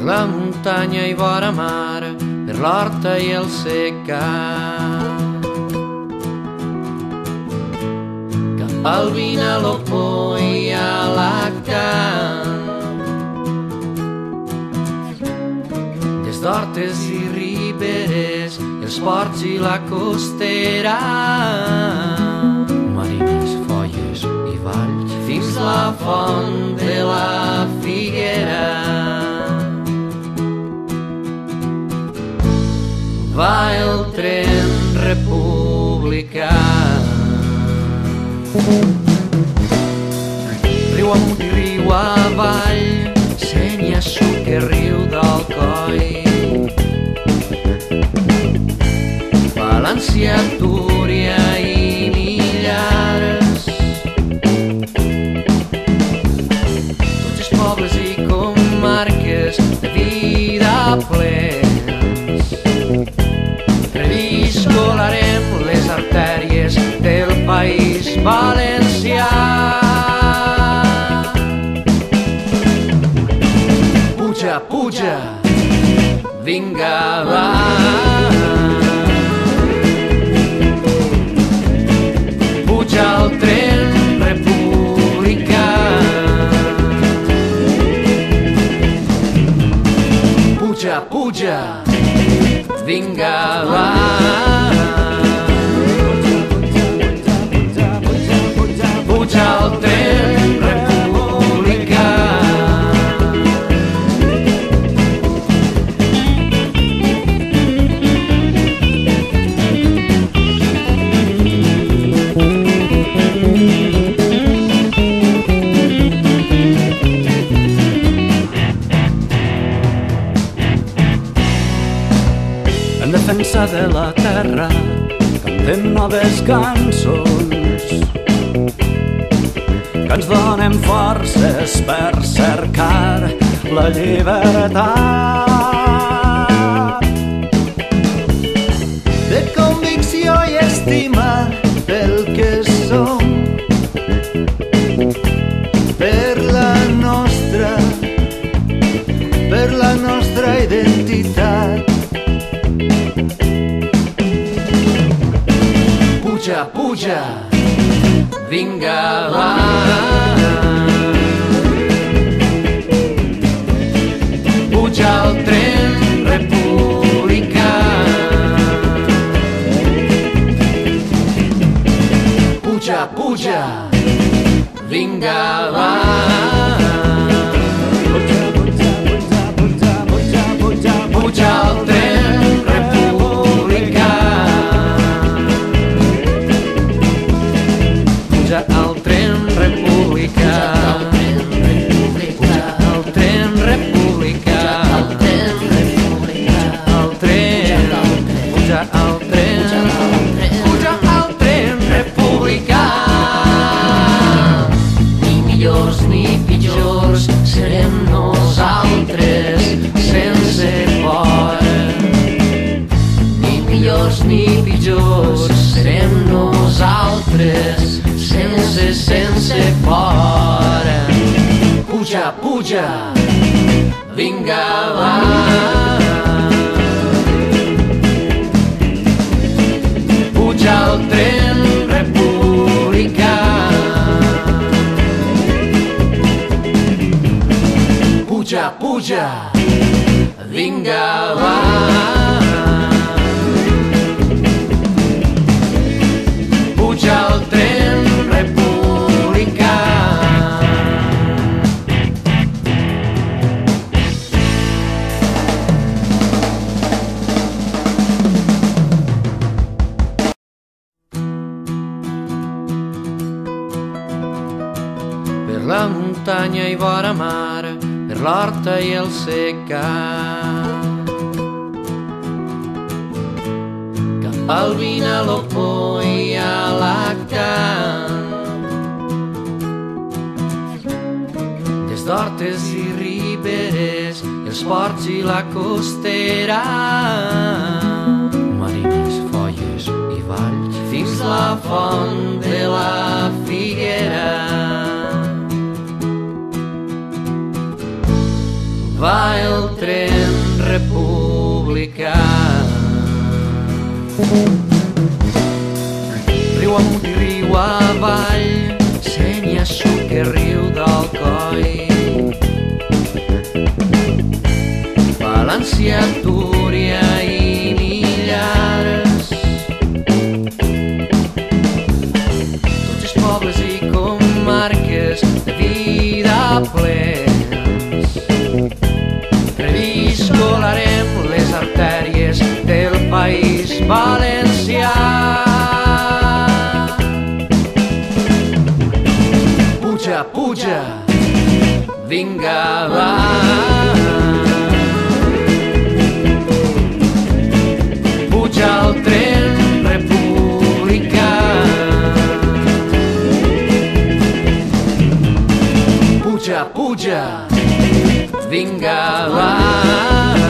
la muntanya i vora mar, per l'horta i el secà. Cap al Vinalopó i a Alacant, des d'hortes i riberes, els ports i la costera, marines, folles i valls, fins la font de la Figuera. Va el tren republicà, riu amunt i riu avall, Senya, Xúquer, Riu d'Alcoi, València, Túria i Millars, tots els pobles i comarques de vida plens. Reviscolarem les artèries del País Valencià. Puja, puja, vinga, va. Puja al tren republicà. Puja, puja, vinga, va. Puja al tren republicà. En defensa de la terra cantem noves cançons que ens donen forces per cercar la llibertat. De convicció i estima pel que som, per la nostra identitat. Puja, puja, vinga, va. Puja al tren republicà. Puja, puja, vinga, va. Puja al tren republicà. Puja al tren republicà. Puja al tren republicà. Al tren, puja al tren, puja al tren republicà. Ni millors ni pitjors serem nosaltres sense por. Ni millors ni pitjors serem nosaltres sense por. Puja, puja, vinga, va. Puja al tren republicà. Puja, puja, vinga, va. Puja al tren republicà. Per la muntanya i vora mar, per l'horta i el secà. Cap al Vinalopó i a Alacant, des d'hortes i riberes, els ports i la costera, marines, folles i valls, fins la font de la Figuera. Va el tren republicà. Riu amunt i riu avall, senya sud que riu d'Alcoi. València, Túria i Millars, tots els pobles i comarques de vida plens. Reviscolarem les artèries del país valencià. Puja, puja, vinga, va. Puja al tren republicà. Puja, puja, vinga, va.